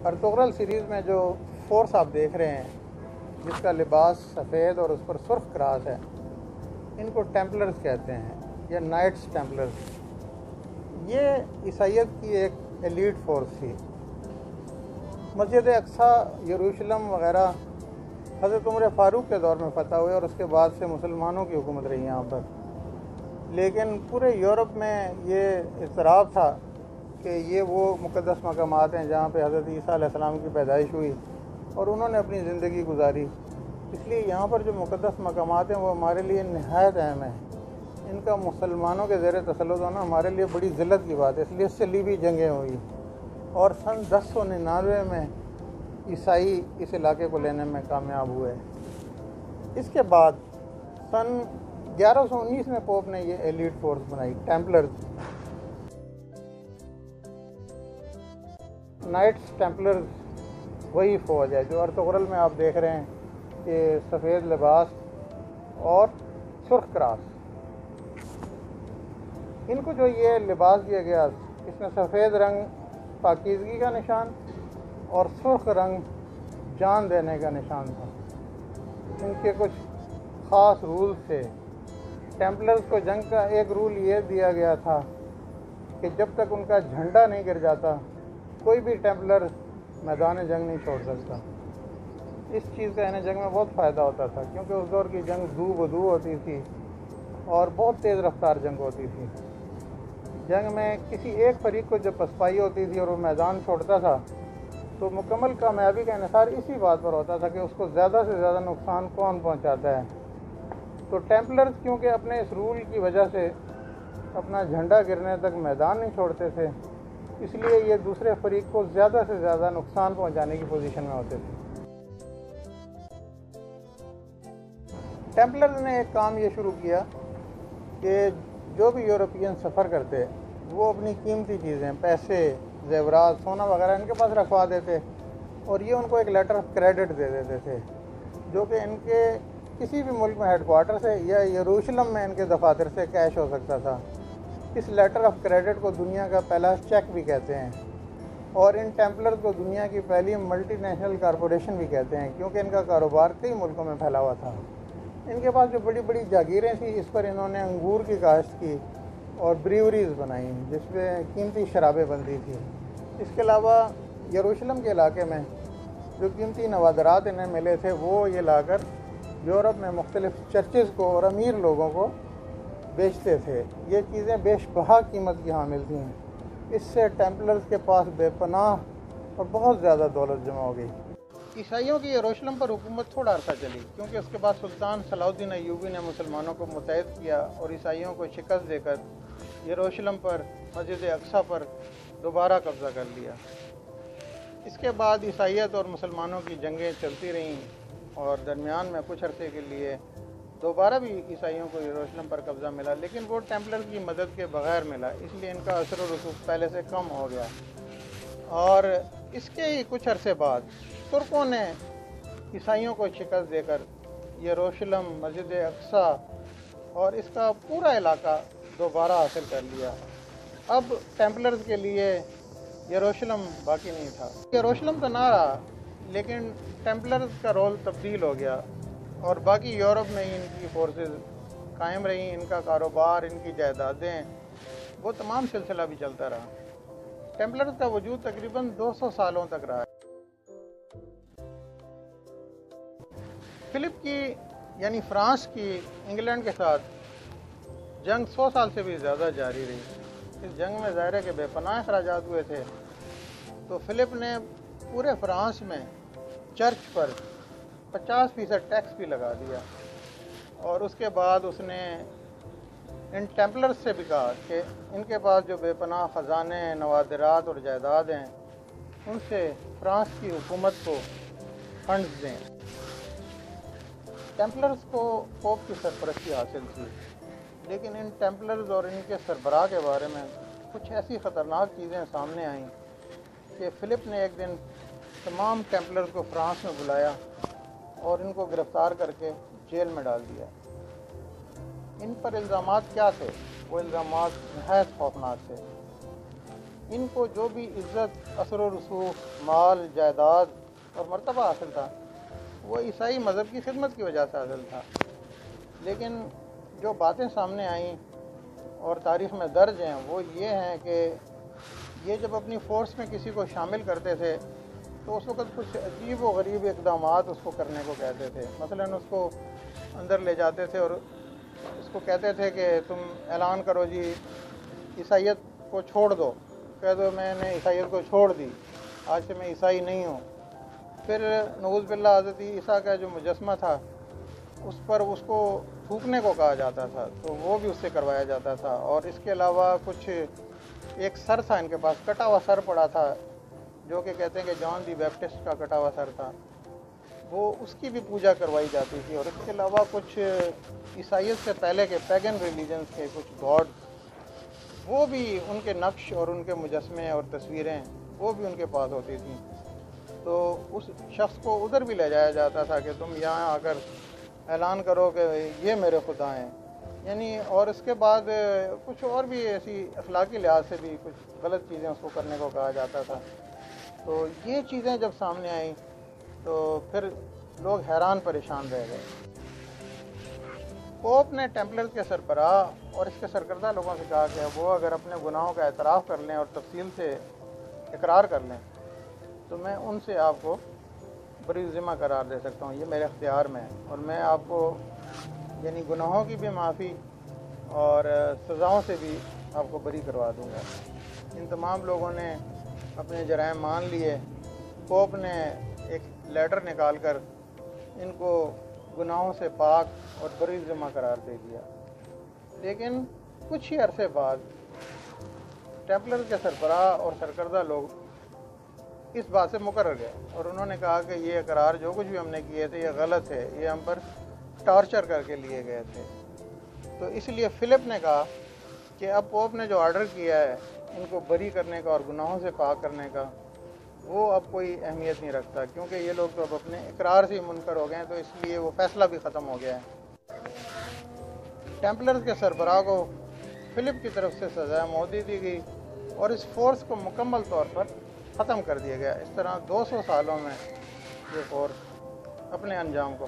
Ertugrul series میں جو force آپ دیکھ رہے ہیں جس کا لباس سفید اور اس پر سرخ کراس ہے، ان کو ٹیمپلرز کہتے ہیں یا نائٹس ٹیمپلرز۔ یہ عیسائیت کی ایک ایلیٹ فورس تھی۔ مسجد اقصیٰ، یروشلم وغیرہ حضرت عمر فاروق کے دور میں فتح ہوئے اور اس کے بعد سے مسلمانوں کی حکومت رہی یہاں پر، لیکن پورے یورپ میں یہ اضطراب تھا کہ یہ وہ مقدس مقامات ہیں جہاں پہ حضرت عیسیٰ علیہ السلام کی پیدائش ہوئی اور انہوں نے اپنی زندگی گزاری، اس لیے یہاں پر جو مقدس مقامات ہیں وہ ہمارے لیے نہایت اہم ہیں۔ ان کا مسلمانوں کے زیر تسلط ہونا ہمارے لیے بڑی ذلت کی بات ہے، اس لیے صلیبی جنگیں ہوئی اور سن 1099 میں عیسائی اس علاقے کو لینے میں کامیاب ہوئے۔ اس کے بعد سن 1119 میں پوپ نے یہ ایلیٹ فورس بنائی، ٹیمپلرز۔ نائٹس ٹیمپلرز وہی فوج ہے جو ارطغرل میں آپ دیکھ رہے ہیں کہ سفید لباس اور سرخ کراس۔ ان کو جو یہ لباس دیا گیا اس میں سفید رنگ پاکیزگی کا نشان اور سرخ رنگ جان دینے کا نشان تھا۔ ان کے کچھ خاص رولز تھے۔ ٹیمپلرز کو جنگ کا ایک رول یہ دیا گیا تھا کہ جب تک ان کا جھنڈا نہیں گر جاتا کوئی بھی ٹیمپلر میدان جنگ نہیں چھوڑ سکتا۔ اس چیز کا انہیں جنگ میں بہت فائدہ ہوتا تھا کیونکہ اس دور کی جنگ دو بدو ہوتی تھی اور بہت تیز رفتار جنگ ہوتی تھی۔ جنگ میں کسی ایک فریق کو جب پسپائی ہوتی تھی اور وہ میدان چھوڑتا تھا تو مکمل کامیابی کا انحصار اسی بات پر ہوتا تھا کہ اس کو زیادہ سے زیادہ نقصان کون پہنچاتا ہے۔ تو ٹیمپلرز کیونکہ اپنے اس رول کی وجہ سے اپنا جھنڈا گرنے تک میدان نہیں چھوڑتے تھے، اس لیے یہ دوسرے فریق کو زیادہ سے زیادہ نقصان پہنچانے کی پوزیشن میں ہوتے تھے۔ ٹیمپلرز نے ایک کام یہ شروع کیا کہ جو بھی یورپین سفر کرتے وہ اپنی قیمتی چیزیں، پیسے، زیورات، سونا وغیرہ ان کے پاس رکھوا دیتے اور یہ ان کو ایک لیٹر آف کریڈٹ دے دیتے تھے جو کہ ان کے کسی بھی ملک میں ہیڈ کوارٹر سے یا یروشلم میں ان کے دفاتر سے کیش ہو سکتا تھا۔ اس لیٹر آف کریڈٹ کو دنیا کا پہلا چیک بھی کہتے ہیں اور ان ٹیمپلرز کو دنیا کی پہلی ملٹی نیشنل کارپوریشن بھی کہتے ہیں کیونکہ ان کا کاروبار کئی ملکوں میں پھیلا ہوا تھا۔ ان کے پاس جو بڑی بڑی جاگیریں تھیں اس پر انہوں نے انگور کی کاشت کی اور بریوریز بنائیں جس میں قیمتی شرابیں بنتی تھیں۔ اس کے علاوہ یروشلم کے علاقے میں جو قیمتی نوادرات انہیں ملے تھے وہ یہ لا کر یورپ میں مختلف چرچز کو اور امیر لوگوں کو بیچتے تھے۔ یہ چیزیں بیش بہا قیمت کی حامل تھیں۔ اس سے ٹیمپلرز کے پاس بے پناہ اور بہت زیادہ دولت جمع ہو گئی۔ عیسائیوں کی یروشلم پر حکومت تھوڑا عرصہ چلی کیونکہ اس کے بعد سلطان صلاح الدین ایوبی نے مسلمانوں کو متحد کیا اور عیسائیوں کو شکست دے کر یروشلم پر، مسجد اقصیٰ پر دوبارہ قبضہ کر لیا۔ اس کے بعد عیسائیت اور مسلمانوں کی جنگیں چلتی رہیں اور درمیان میں کچھ عرصے کے لیے دوبارہ بھی عیسائیوں کو یروشلم پر قبضہ ملا، لیکن وہ ٹیمپلر کی مدد کے بغیر ملا، اس لیے ان کا اثر و رسوخ پہلے سے کم ہو گیا۔ اور اس کے ہی کچھ عرصے بعد ترکوں نے عیسائیوں کو شکست دے کر یروشلم، مسجد اقصیٰ اور اس کا پورا علاقہ دوبارہ حاصل کر لیا۔ اب ٹیمپلرز کے لیے یروشلم باقی نہیں تھا۔ یروشلم تو نہ رہا لیکن ٹیمپلرز کا رول تبدیل ہو گیا اور باقی یورپ میں ہی ان کی فورسز قائم رہیں، ان کا کاروبار، ان کی جائیدادیں، وہ تمام سلسلہ بھی چلتا رہا۔ ٹیمپلرز کا وجود تقریباً 200 سالوں تک رہا۔ فلپ کی یعنی فرانس کی انگلینڈ کے ساتھ جنگ 100 سال سے بھی زیادہ جاری رہی۔ اس جنگ میں ظاہر ہے کہ بے پناہ اخراجات ہوئے تھے، تو فلپ نے پورے فرانس میں چرچ پر 50% ٹیکس بھی لگا دیا اور اس کے بعد اس نے ان ٹیمپلرز سے بھی کہا کہ ان کے پاس جو بے پناہ خزانے، نوادرات اور جائیداد ہیں ان سے فرانس کی حکومت کو فنڈز دیں۔ ٹیمپلرز کو پوپ کی سرپرستی حاصل تھی، لیکن ان ٹیمپلرز اور ان کے سربراہ کے بارے میں کچھ ایسی خطرناک چیزیں سامنے آئیں کہ فلپ نے ایک دن تمام ٹیمپلرز کو فرانس میں بلایا اور ان کو گرفتار کر کے جیل میں ڈال دیا۔ ان پر الزامات کیا تھے؟ وہ الزامات نہایت خوفناک تھے۔ ان کو جو بھی عزت، اثر و رسوخ، مال، جائیداد اور مرتبہ حاصل تھا وہ عیسائی مذہب کی خدمت کی وجہ سے حاصل تھا۔ لیکن جو باتیں سامنے آئیں اور تاریخ میں درج ہیں وہ یہ ہیں کہ یہ جب اپنی فورس میں کسی کو شامل کرتے تھے تو اس وقت کچھ عجیب و غریب اقدامات اس کو کرنے کو کہتے تھے۔ مثلاً اس کو اندر لے جاتے تھے اور اس کو کہتے تھے کہ تم اعلان کرو جی عیسائیت کو چھوڑ دو، کہہ دو میں نے عیسائیت کو چھوڑ دی، آج سے میں عیسائی نہیں ہوں۔ پھر نعوذ باللہ حضرت عیسیٰ کا جو مجسمہ تھا اس پر اس کو تھوکنے کو کہا جاتا تھا تو وہ بھی اس سے کروایا جاتا تھا۔ اور اس کے علاوہ کچھ ایک سر تھا ان کے پاس، کٹا ہوا سر پڑا تھا، جو کہ کہتے ہیں کہ جان دی بیپٹسٹ کا کٹا ہوا سر تھا، وہ اس کی بھی پوجا کروائی جاتی تھی۔ اور اس کے علاوہ کچھ عیسائیت سے پہلے کے پیگن ریلیجنس کے کچھ گاڈ، وہ بھی ان کے نقش اور ان کے مجسمے اور تصویریں وہ بھی ان کے پاس ہوتی تھیں۔ تو اس شخص کو ادھر بھی لے جایا جاتا تھا کہ تم یہاں آ کر اعلان کرو کہ یہ میرے خدا ہیں، یعنی۔ اور اس کے بعد کچھ اور بھی ایسی اخلاقی لحاظ سے بھی کچھ غلط چیزیں اس کو کرنے کو کہا جاتا تھا۔ تو یہ چیزیں جب سامنے آئیں تو پھر لوگ حیران پریشان رہ گئے۔ پوپ نے ٹیمپلرز کے سربراہ اور اس کے سرکردہ لوگوں سے کہا کہ وہ اگر اپنے گناہوں کا اعتراف کر لیں اور تفصیل سے اقرار کر لیں تو میں ان سے آپ کو بری ذمہ قرار دے سکتا ہوں، یہ میرے اختیار میں ہے، اور میں آپ کو یعنی گناہوں کی بھی معافی اور سزاؤں سے بھی آپ کو بری کروا دوں گا۔ ان تمام لوگوں نے اپنے جرائم مان لیے۔ پوپ نے ایک لیٹر نکال کر ان کو گناہوں سے پاک اور بری ذمہ قرار دے دیا۔ لیکن کچھ ہی عرصے بعد ٹیمپلر کے سربراہ اور سرکردہ لوگ اس بات سے مقرر گئے اور انہوں نے کہا کہ یہ اقرار جو کچھ بھی ہم نے کیے تھے یہ غلط ہے، یہ ہم پر ٹارچر کر کے لیے گئے تھے۔ تو اس لیے فلپ نے کہا کہ اب پوپ نے جو آرڈر کیا ہے ان کو بری کرنے کا اور گناہوں سے پاک کرنے کا وہ اب کوئی اہمیت نہیں رکھتا، کیونکہ یہ لوگ تو اب اپنے اقرار سے ہی منکر ہو گئے ہیں، تو اس لیے وہ فیصلہ بھی ختم ہو گیا ہے۔ ٹیمپلرز کے سربراہ کو فلپ کی طرف سے سزائے موت دی گئی اور اس فورس کو مکمل طور پر ختم کر دیا گیا۔ اس طرح 200 سالوں میں یہ فورس اپنے انجام کو